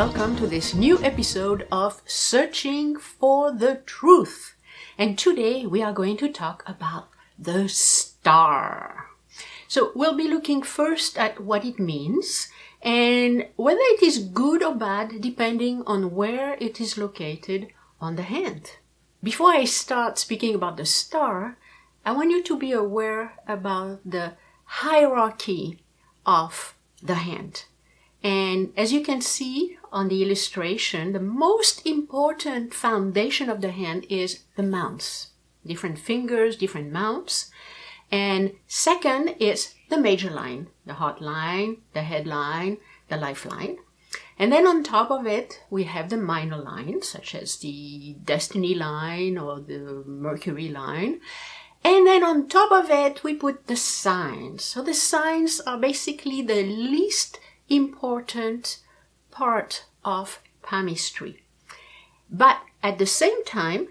welcome to this new episode of Searching for the Truth. And today we are going to talk about the star. So we'll be looking first at what it means and whether it is good or bad depending on where it is located on the hand. Before I start speaking about the star, I want you to be aware about the hierarchy of the hand. And as you can see on the illustration, the most important foundation of the hand is the mounts. Different fingers, different mounts. And second is the major line, the heart line, the head line, the lifeline. And then on top of it, we have the minor lines, such as the destiny line or the Mercury line. And then on top of it, we put the signs. So the signs are basically the least important part of palmistry. But at the same time,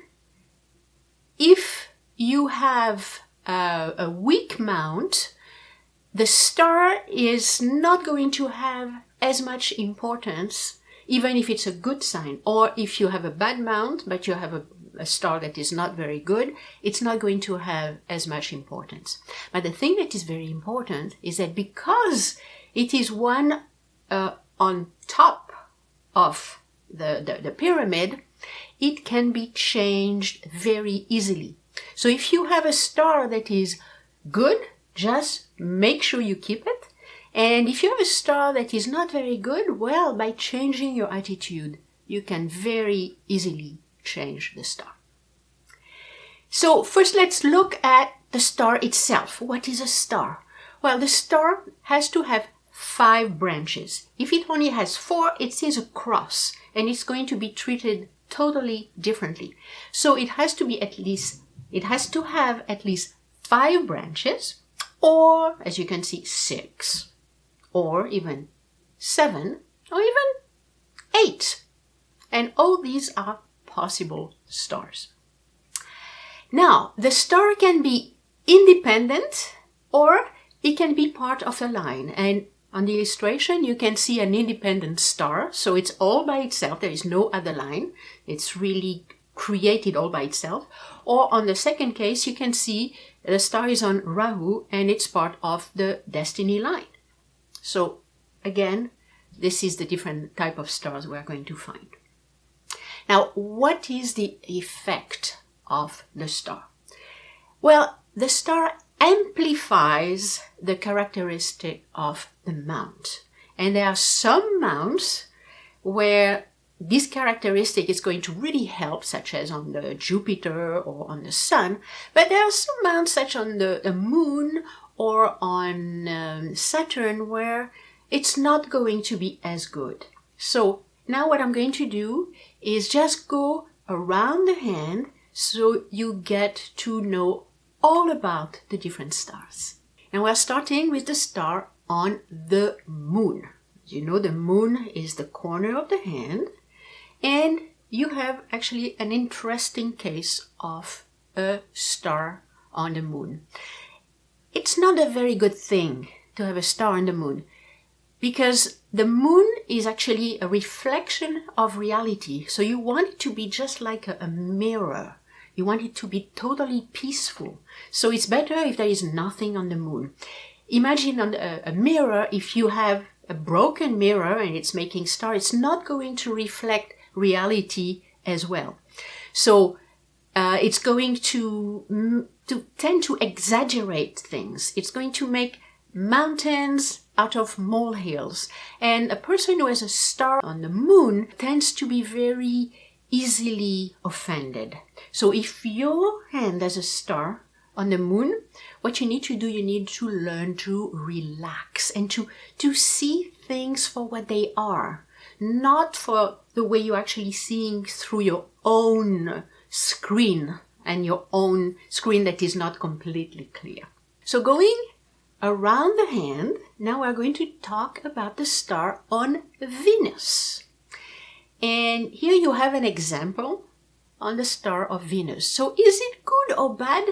if you have a weak mount, the star is not going to have as much importance, even if it's a good sign. Or if you have a bad mount, but you have a star that is not very good, it's not going to have as much importance. But the thing that is very important is that because it is one on top of the pyramid, it can be changed very easily. So if you have a star that is good, just make sure you keep it. And if you have a star that is not very good, well, by changing your attitude, you can very easily change the star. So first let's look at the star itself. What is a star? Well, the star has to have 5 branches. If it only has 4, it is a cross, and it's going to be treated totally differently. So it has to have at least 5 branches, or as you can see, 6, or even 7, or even 8. And all these are possible stars. Now, the star can be independent or it can be part of a line. And on the illustration, you can see an independent star. So it's all by itself. There is no other line. It's really created all by itself. Or on the second case, you can see the star is on Rahu and it's part of the destiny line. So again, this is the different type of stars we're going to find. Now, what is the effect of the star? Well, the star amplifies the characteristic of the mount. And there are some mounts where this characteristic is going to really help, such as on the Jupiter or on the Sun. But there are some mounts, such on the Moon or on Saturn, where it's not going to be as good. So now what I'm going to do is just go around the hand so you get to know all about the different stars. And we're starting with the star on the moon. You know, the moon is the corner of the hand, and you have actually an interesting case of a star on the moon. It's not a very good thing to have a star on the moon, because the moon is actually a reflection of reality. So you want it to be just like a mirror. You want it to be totally peaceful. So it's better if there is nothing on the moon. Imagine on a mirror, if you have a broken mirror and it's making stars, it's not going to reflect reality as well. So it's going to tend to exaggerate things. It's going to make mountains out of molehills. And a person who has a star on the moon tends to be very easily offended. So if your hand has a star on the moon, what you need to do, you need to learn to relax and to see things for what they are, not for the way you're actually seeing through your own screen and your own screen that is not completely clear. So going around the hand, now we're going to talk about the star on Venus. And here you have an example on the star of Venus. So is it good or bad?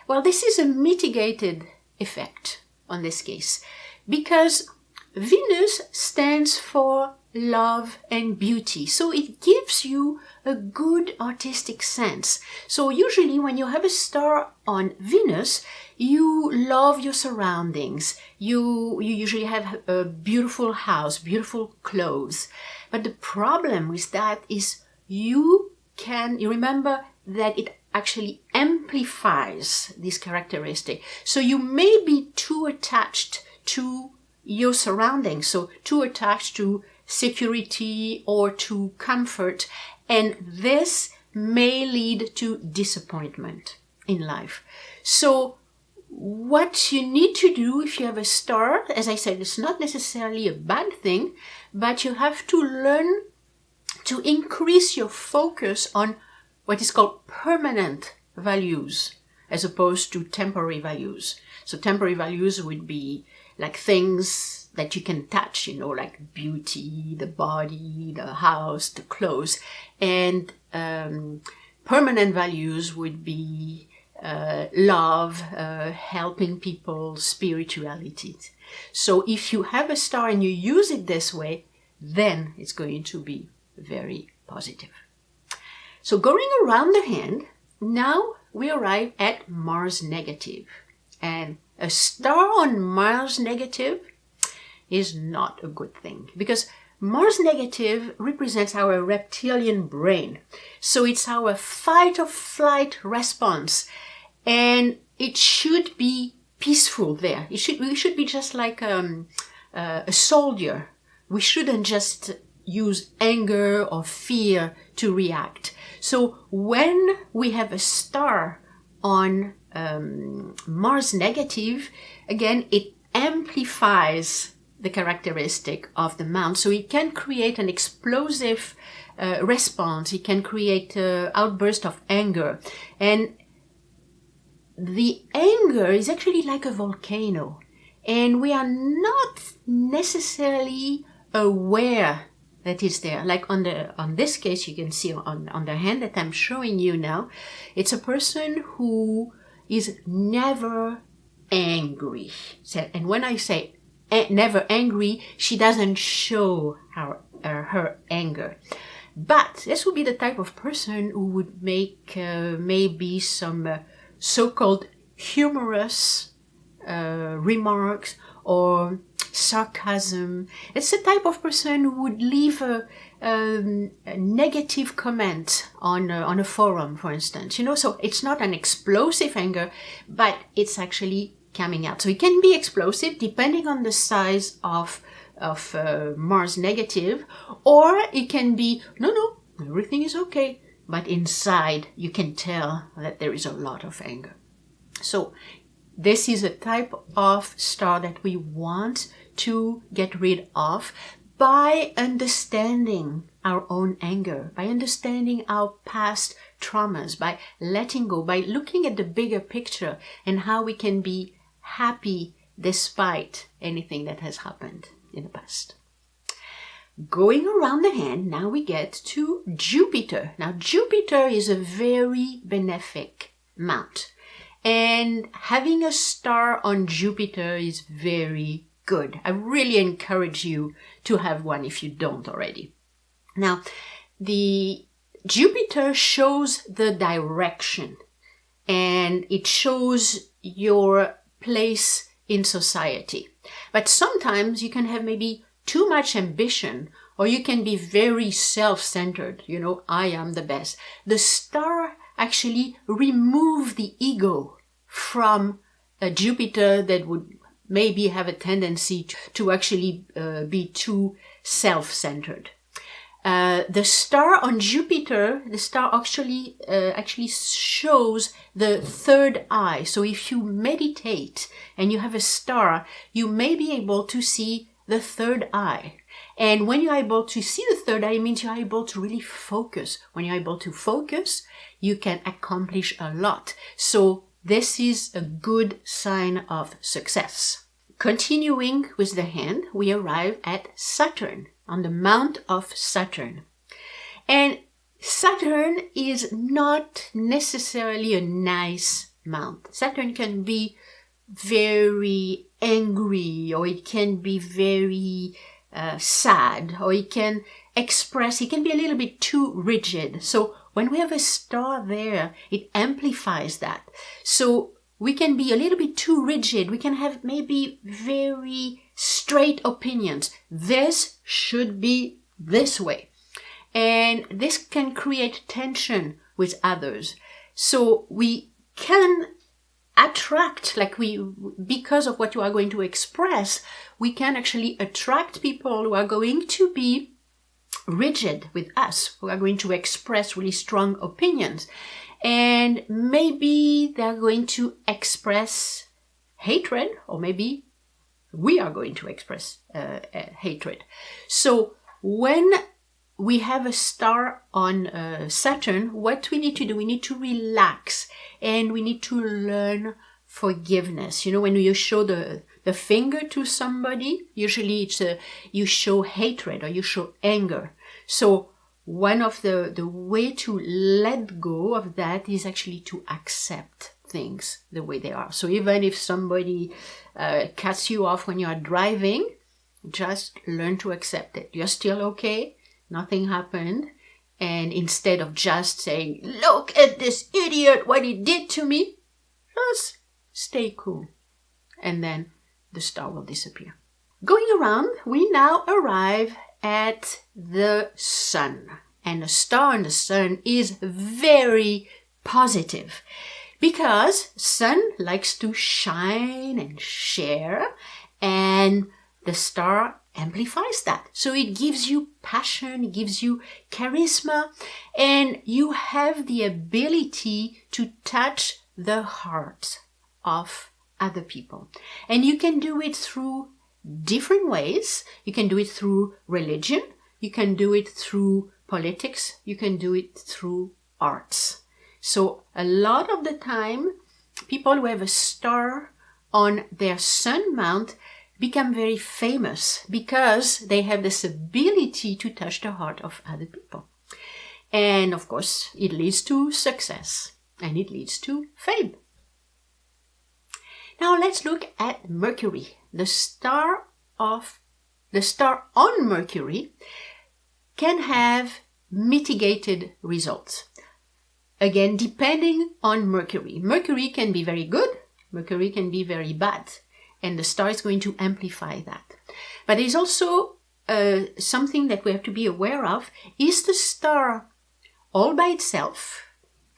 Well, this is a mitigated effect on this case, because Venus stands for love, and beauty. So it gives you a good artistic sense. So usually when you have a star on Venus, you love your surroundings. You usually have a beautiful house, beautiful clothes. But the problem with that is you remember that it actually amplifies this characteristic. So you may be too attached to your surroundings, so too attached to security or to comfort, and this may lead to disappointment in life. So what you need to do if you have a star, as I said, it's not necessarily a bad thing, but you have to learn to increase your focus on what is called permanent values as opposed to temporary values. So temporary values would be like things that you can touch, like beauty, the body, the house, the clothes. And permanent values would be love, helping people, spirituality. So if you have a star and you use it this way, then it's going to be very positive. So going around the hand, now we arrive at Mars negative. And a star on Mars negative is not a good thing, because Mars negative represents our reptilian brain. So it's our fight or flight response, and it should be peaceful there. We should be just like a soldier. We shouldn't just use anger or fear to react. So when we have a star on Mars negative, again, it amplifies the characteristic of the mount. So it can create an explosive response. It can create an outburst of anger. And the anger is actually like a volcano. And we are not necessarily aware that is there. Like on this case, you can see on the hand that I'm showing you now, it's a person who is never angry. And when I say never angry, she doesn't show her anger. But this would be the type of person who would make maybe some so-called humorous remarks or sarcasm. It's the type of person who would leave a negative comment on a forum, for instance. So it's not an explosive anger, but it's actually coming out. So it can be explosive depending on the size of Mars negative, or it can be no, everything is okay, but inside you can tell that there is a lot of anger. So this is a type of star that we want to get rid of by understanding our own anger, by understanding our past traumas, by letting go, by looking at the bigger picture and how we can be happy despite anything that has happened in the past. Going around the hand, now we get to Jupiter. Now Jupiter is a very benefic mount. And having a star on Jupiter is very good. I really encourage you to have one if you don't already. Now, the Jupiter shows the direction, and it shows your place in society. But sometimes you can have maybe too much ambition, or you can be very self-centered. I am the best. The star actually remove the ego from a Jupiter that would maybe have a tendency to actually be too self-centered. The star on Jupiter, the star actually shows the third eye. So if you meditate and you have a star, you may be able to see the third eye. And when you're able to see the third eye, it means you're able to really focus. When you're able to focus, you can accomplish a lot. So this is a good sign of success. Continuing with the hand, we arrive at Saturn, on the mount of Saturn. And Saturn is not necessarily a nice mount. Saturn can be very angry, or it can be very sad, or he can express, he can be a little bit too rigid. So when we have a star there, it amplifies that. So we can be a little bit too rigid. We can have maybe very straight opinions. This should be this way. And this can create tension with others. So we can attract, because of what you are going to express, we can actually attract people who are going to be rigid with us, who are going to express really strong opinions. And maybe they're going to express hatred, or maybe we are going to express hatred. So when we have a star on Saturn, what we need to do, we need to relax and we need to learn forgiveness. You know, when you show the finger to somebody, usually it's you show hatred or you show anger. So one of the way to let go of that is actually to accept things the way they are. So even if somebody cuts you off when you are driving, just learn to accept it. You're still okay. Nothing happened. And instead of just saying, look at this idiot, what he did to me, just stay cool. And then the star will disappear. Going around, we now arrive at the sun. And the star and the sun is very positive because sun likes to shine and share, and the star amplifies that. So it gives you passion, it gives you charisma, and you have the ability to touch the heart of other people. And you can do it through different ways. You can do it through religion, you can do it through politics, you can do it through arts. So a lot of the time, people who have a star on their sun mount become very famous because they have this ability to touch the heart of other people. And of course, it leads to success and it leads to fame. Now let's look at Mercury. The star on Mercury can have mitigated results. Again, depending on Mercury. Mercury can be very good, Mercury can be very bad, and the star is going to amplify that. But there's also something that we have to be aware of. Is the star all by itself?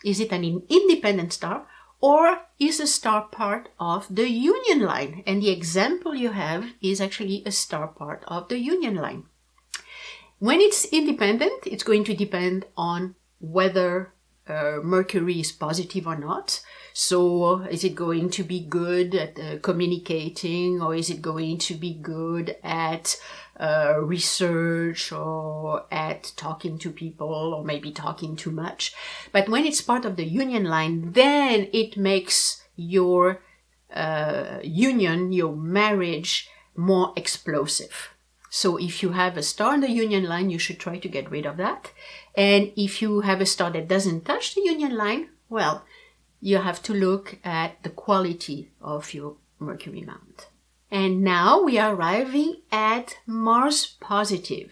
Is it an independent star? Or is the star part of the union line? And the example you have is actually a star part of the union line. When it's independent, it's going to depend on whether Mercury is positive or not. So is it going to be good at communicating, or is it going to be good at research or at talking to people, or maybe talking too much? But when it's part of the union line, then it makes your union, your marriage, more explosive. So if you have a star on the union line, you should try to get rid of that. And if you have a star that doesn't touch the union line, well, you have to look at the quality of your Mercury mount. And now we are arriving at Mars positive.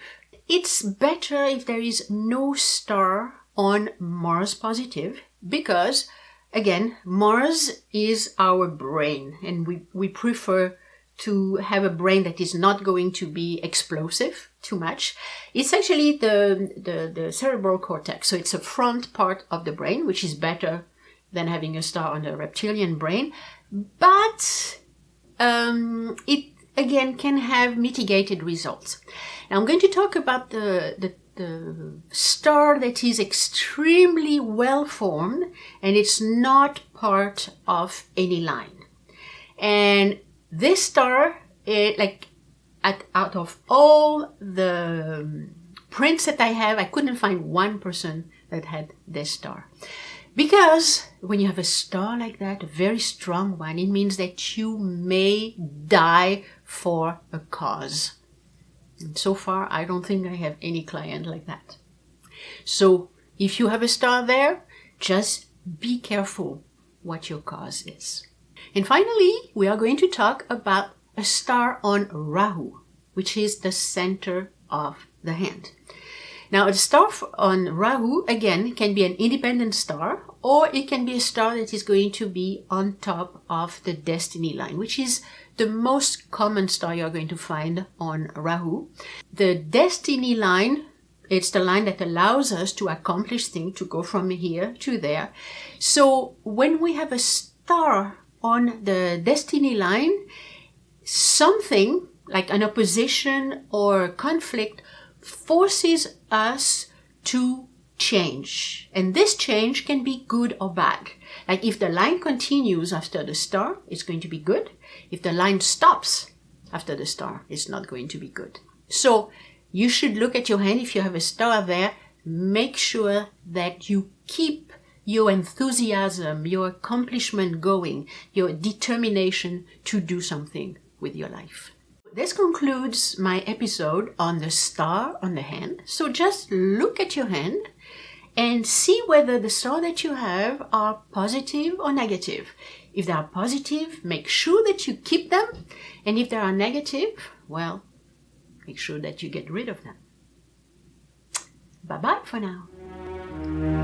It's better if there is no star on Mars positive because, again, Mars is our brain, and we prefer to have a brain that is not going to be explosive too much. It's actually the cerebral cortex. So it's a front part of the brain, which is better than having a star on the reptilian brain. But it, again, can have mitigated results. Now I'm going to talk about the star that is extremely well formed and it's not part of any line. And this star, out of all the prints that I have, I couldn't find one person that had this star. Because when you have a star like that, a very strong one, it means that you may die for a cause. And so far, I don't think I have any client like that. So if you have a star there, just be careful what your cause is. And finally, we are going to talk about a star on Rahu. which is the center of the hand. Now, a star on Rahu, again, can be an independent star, or it can be a star that is going to be on top of the destiny line, which is the most common star you're going to find on Rahu. The destiny line, it's the line that allows us to accomplish things, to go from here to there. So when we have a star on the destiny line, something like an opposition or conflict forces us to change. And this change can be good or bad. Like if the line continues after the star, it's going to be good. If the line stops after the star, it's not going to be good. So you should look at your hand. If you have a star there, make sure that you keep your enthusiasm, your accomplishment going, your determination to do something with your life. This concludes my episode on the star on the hand. So just look at your hand and see whether the star that you have are positive or negative. If they are positive, make sure that you keep them. And if they are negative, well, make sure that you get rid of them. Bye-bye for now.